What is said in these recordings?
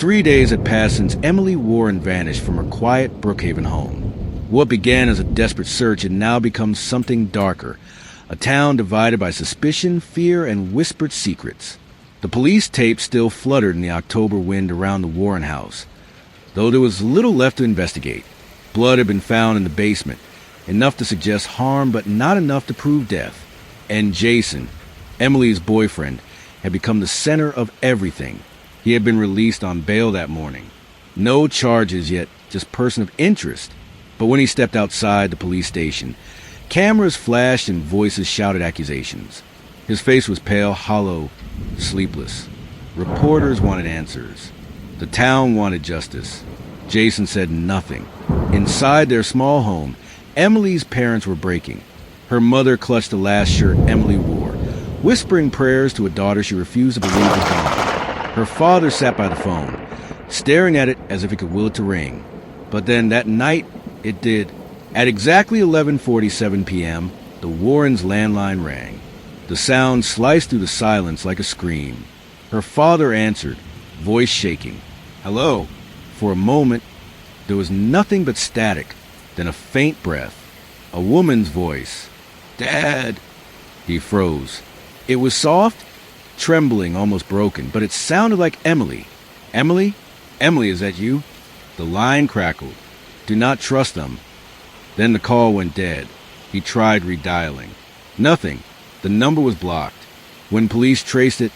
3 days had passed since Emily Warren vanished from her quiet Brookhaven home. What began as a desperate search had now become something darker, a town divided by suspicion, fear, and whispered secrets. The police tape still fluttered in the October wind around the Warren house, though there was little left to investigate. Blood had been found in the basement, enough to suggest harm but not enough to prove death. And Jason, Emily's boyfriend, had become the center of everything. He had been released on bail that morning. No charges yet, just person of interest. But when he stepped outside the police station, cameras flashed and voices shouted accusations. His face was pale, hollow, sleepless. Reporters wanted answers. The town wanted justice. Jason said nothing. Inside their small home, Emily's parents were breaking. Her mother clutched the last shirt Emily wore, whispering prayers to a daughter she refused to believe was gone. Her father sat by the phone, staring at it as if he could will it to ring. But then that night, it did. At exactly 11:47 p.m., the Warrens' landline rang. The sound sliced through the silence like a scream. Her father answered, voice shaking. "Hello." For a moment, there was nothing but static, then a faint breath. A woman's voice. "Dad." He froze. It was soft, trembling, almost broken, but it sounded like Emily. "Emily? Emily, is that you?" The line crackled. "Do not trust them." Then the call went dead. He tried redialing. Nothing. The number was blocked. When police traced it,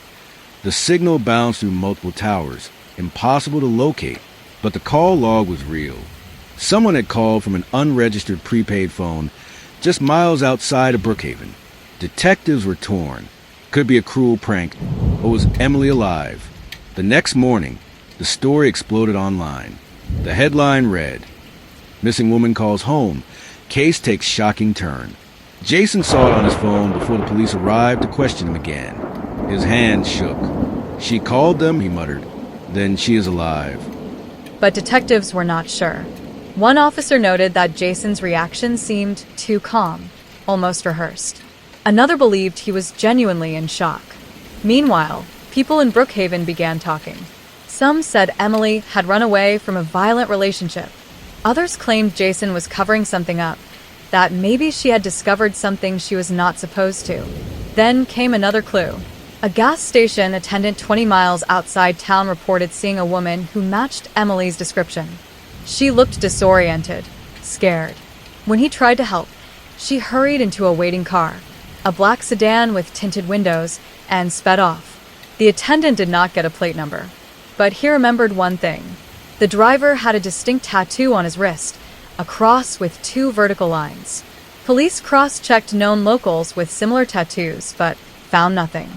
the signal bounced through multiple towers. Impossible to locate. But the call log was real. Someone had called from an unregistered prepaid phone just miles outside of Brookhaven. Detectives were torn. Could be a cruel prank, or was Emily alive? The next morning, the story exploded online. The headline read, "Missing woman calls home. Case takes shocking turn." Jason saw it on his phone before the police arrived to question him again. His hand shook. "She called them," he muttered. "Then she is alive." But detectives were not sure. One officer noted that Jason's reaction seemed too calm, almost rehearsed. Another believed he was genuinely in shock. Meanwhile, people in Brookhaven began talking. Some said Emily had run away from a violent relationship. Others claimed Jason was covering something up, that maybe she had discovered something she was not supposed to. Then came another clue. A gas station attendant 20 miles outside town reported seeing a woman who matched Emily's description. She looked disoriented, scared. When he tried to help, she hurried into a waiting car, a black sedan with tinted windows, and sped off. The attendant did not get a plate number, but he remembered one thing. The driver had a distinct tattoo on his wrist, a cross with 2 vertical lines. Police cross-checked known locals with similar tattoos, but found nothing.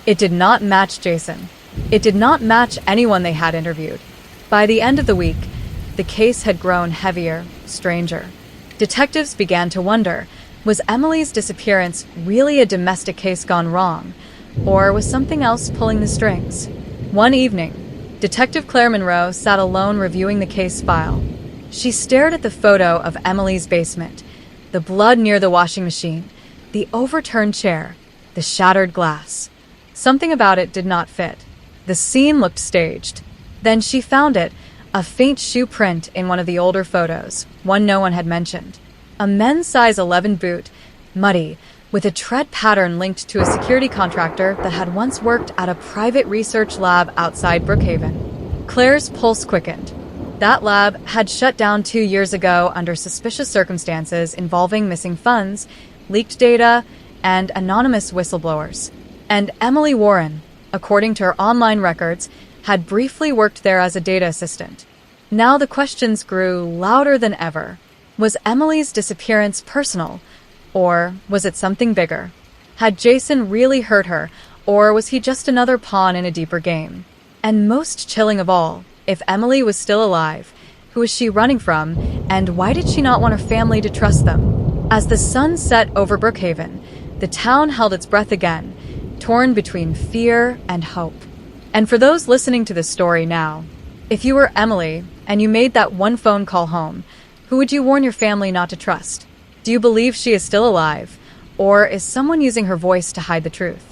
It did not match Jason. It did not match anyone they had interviewed. By the end of the week, the case had grown heavier, stranger. Detectives began to wonder, was Emily's disappearance really a domestic case gone wrong, or was something else pulling the strings? One evening, Detective Claire Monroe sat alone reviewing the case file. She stared at the photo of Emily's basement, the blood near the washing machine, the overturned chair, the shattered glass. Something about it did not fit. The scene looked staged. Then she found it, a faint shoe print in one of the older photos, one no one had mentioned. A men's size 11 boot, muddy, with a tread pattern linked to a security contractor that had once worked at a private research lab outside Brookhaven. Claire's pulse quickened. That lab had shut down 2 years ago under suspicious circumstances involving missing funds, leaked data, and anonymous whistleblowers. And Emily Warren, according to her online records, had briefly worked there as a data assistant. Now the questions grew louder than ever. Was Emily's disappearance personal, or was it something bigger? Had Jason really hurt her, or was he just another pawn in a deeper game? And most chilling of all, if Emily was still alive, who was she running from, and why did she not want her family to trust them? As the sun set over Brookhaven, the town held its breath again, torn between fear and hope. And for those listening to this story now, if you were Emily and you made that one phone call home, who would you warn your family not to trust? Do you believe she is still alive, or is someone using her voice to hide the truth?